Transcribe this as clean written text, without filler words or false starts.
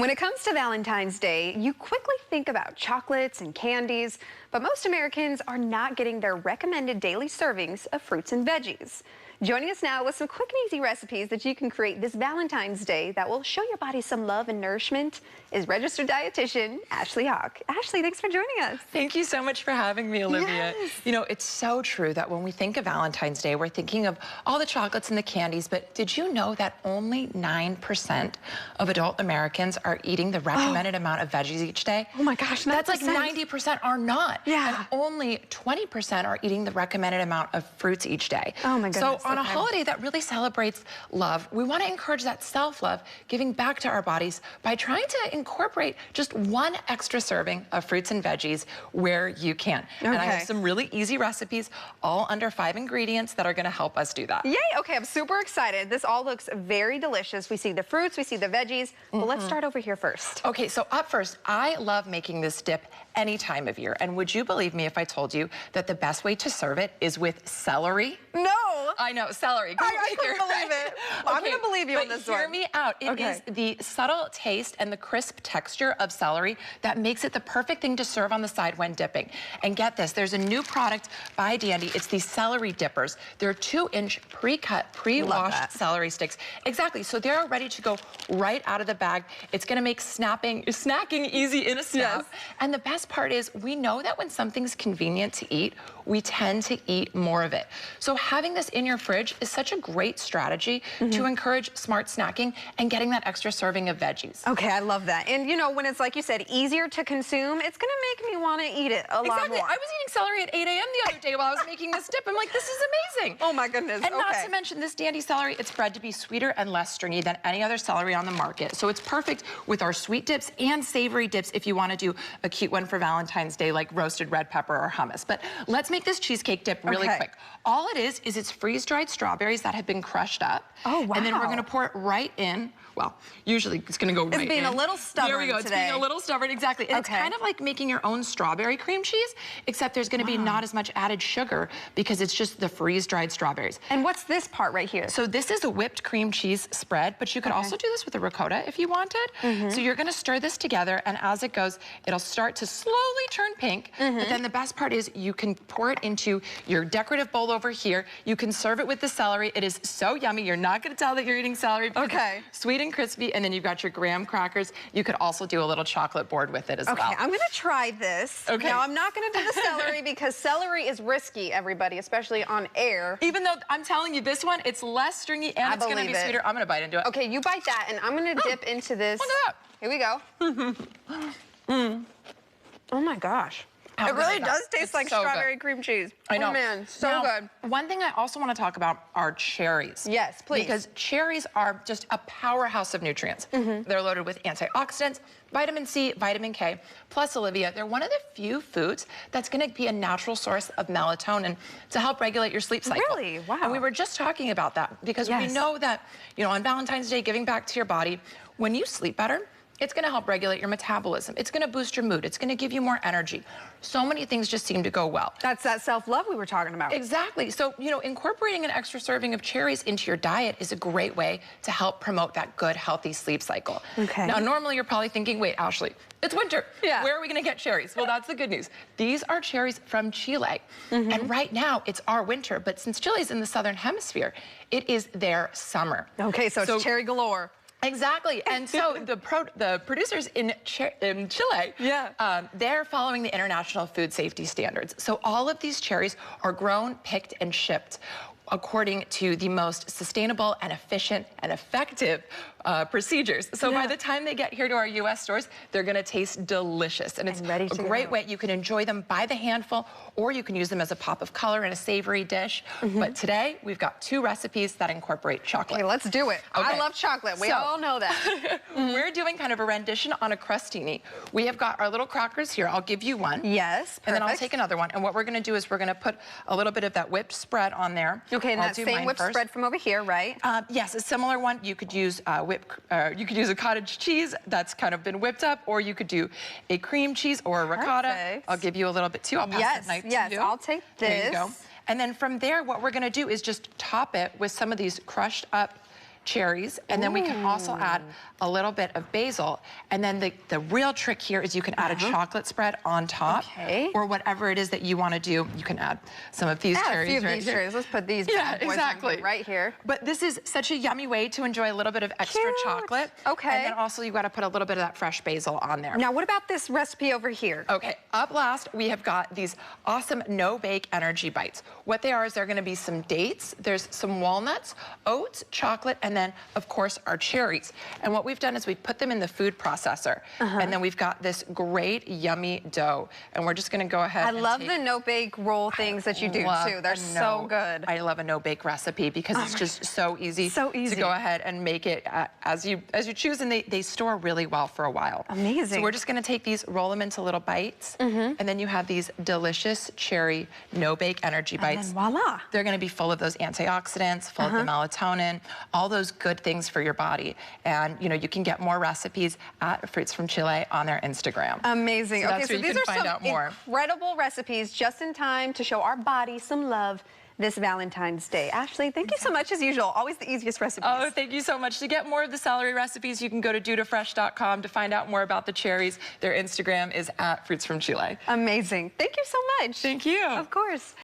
When it comes to Valentine's Day, you quickly think about chocolates and candies, but most Americans are not getting their recommended daily servings of fruits and veggies. Joining us now with some quick and easy recipes that you can create this Valentine's Day that will show your body some love and nourishment is registered dietitian Ashley Hawk. Ashley, thanks for joining us. Thank you so much for having me, Olivia. Yes. You know, it's so true that when we think of Valentine's Day, we're thinking of all the chocolates and the candies, but did you know that only 9% of adult Americans are eating the recommended amount of veggies each day? Oh my gosh, 9%. That's like 90% are not. Yeah. And only 20% are eating the recommended amount of fruits each day. Oh my goodness. So on a holiday that really celebrates love, we want to encourage that self-love, giving back to our bodies by trying to incorporate just one extra serving of fruits and veggies where you can. Okay. And I have some really easy recipes, all under 5 ingredients that are going to help us do that. Yay, okay, I'm super excited. This all looks very delicious. We see the fruits, we see the veggies, but let's start over here first. Okay, so up first, I love making this dip any time of year. And would you believe me if I told you that the best way to serve it is with celery? No! I know, celery. I couldn't believe it. I'm going to believe you on this one. Hear me out. It is the subtle taste and the crisp texture of celery that makes it the perfect thing to serve on the side when dipping. And get this, there's a new product by Dandy. It's these celery dippers. They're 2-inch pre-cut, pre-washed celery sticks. Exactly, so they're ready to go right out of the bag. It's going to make snacking easy in a snap. Yes. And the best part is we know that when something's convenient to eat, we tend to eat more of it. So having this in your fridge is such a great strategy to encourage smart snacking and getting that extra serving of veggies. Okay, I love that. And you know, when it's like you said, easier to consume, it's gonna make me want to eat it a lot more. I was eating celery at 8 a.m. the other day while I was making this dip. I'm like, this is amazing. Oh my goodness. And not to mention this Dandy celery, it's bred to be sweeter and less stringy than any other celery on the market. So it's perfect with our sweet dips and savory dips if you want to do a cute one for Valentine's Day like roasted red pepper or hummus. But let's make this cheesecake dip really quick. All it is it's freeze-dried strawberries that have been crushed up. Oh, wow. And then we're going to pour it right in. Well, usually it's going to go right in. It's being a little stubborn today. There we go. It's being a little stubborn, exactly. And it's kind of like making your own strawberry cream cheese, except there's going to be not as much added sugar because it's just the freeze-dried strawberries. And what's this part right here? So this is a whipped cream cheese spread, but you could also do this with a ricotta if you wanted. So you're going to stir this together, and as it goes, it'll start to slowly turn pink. But then the best part is you can pour it into your decorative bowl over here. You can serve it with the celery. It is so yummy. You're not going to tell that you're eating celery because it's sweet and crispy, and then you've got your graham crackers. You could also do a little chocolate board with it as well. Okay, I'm gonna try this. Okay. Now, I'm not gonna do the celery because celery is risky, everybody, especially on air. Even though I'm telling you, this one, it's less stringy and it's gonna be sweeter. I'm gonna bite into it. Okay, you bite that, and I'm gonna dip into this. Look at that. Here we go. Oh my gosh. It really does taste like strawberry cream cheese. I know. Oh man, so good. One thing I also want to talk about are cherries. Yes, please. Because cherries are just a powerhouse of nutrients. They're loaded with antioxidants, vitamin C, vitamin K, plus Olivia, they're one of the few foods that's going to be a natural source of melatonin to help regulate your sleep cycle. Really? Wow. And we were just talking about that because we know that, you know, on Valentine's Day, giving back to your body, when you sleep better, it's going to help regulate your metabolism. It's going to boost your mood. It's going to give you more energy. So many things just seem to go well. That's that self-love we were talking about. Exactly. So, you know, incorporating an extra serving of cherries into your diet is a great way to help promote that good, healthy sleep cycle. Okay. Now, normally you're probably thinking, wait, Ashley, it's winter. Yeah. Where are we going to get cherries? Well, that's the good news. These are cherries from Chile. And right now, it's our winter. But since Chile's in the southern hemisphere, it is their summer. Okay, so it's cherry galore. Exactly, and so the producers in Chile, they're following the international food safety standards. So all of these cherries are grown, picked, and shipped according to the most sustainable and efficient and effective procedures. So by the time they get here to our U.S. stores, they're going to taste delicious. And it's a great way. You can enjoy them by the handful, or you can use them as a pop of color in a savory dish. But today, we've got 2 recipes that incorporate chocolate. Okay, let's do it. I love chocolate. We all know that. We're doing kind of a rendition on a crostini. We have got our little crackers here. I'll give you one. Yes, perfect. And then I'll take another one. And what we're going to do is we're going to put a little bit of that whipped spread on there. Okay, and that same whipped spread from over here, right? Yes, a similar one. You could use you could use a cottage cheese that's kind of been whipped up, or you could do a cream cheese or a ricotta. I'll give you a little bit too. I'll pass that knife to you. I'll take this. There you go. And then from there, what we're going to do is just top it with some of these crushed up cherries, and then we can also add a little bit of basil. And then the real trick here is you can add a chocolate spread on top, or whatever it is that you want to do. You can add some of these cherries. A few of these cherries. Let's put these bad boys right here. But this is such a yummy way to enjoy a little bit of extra chocolate. Okay. And then also you got to put a little bit of that fresh basil on there. Now, what about this recipe over here? Okay, up last, we have got these awesome no-bake energy bites. What they are is they're going to be some dates, there's some walnuts, oats, chocolate, and then, of course, our cherries. And what we've done is we've put them in the food processor, and then we've got this great, yummy dough. And we're just going to go ahead I love the no-bake roll things that you do, too. They're so good. I love a no-bake recipe because it's just so easy to go ahead and make it as you choose, and they store really well for a while. Amazing. So we're just going to take these, roll them into little bites, and then you have these delicious cherry no-bake energy bites. And then voila. They're going to be full of those antioxidants, full of the melatonin, all those good things for your body. And you know, you can get more recipes at Fruits from Chile on their Instagram. Amazing. So okay, so these are some incredible recipes just in time to show our body some love this Valentine's Day. Ashley, thank you so much as usual. Always the easiest recipes. Oh, thank you so much. To get more of the celery recipes, you can go to dudafresh.com to find out more about the cherries. Their Instagram is @Fruits from Chile. Amazing. Thank you so much. Thank you. Of course.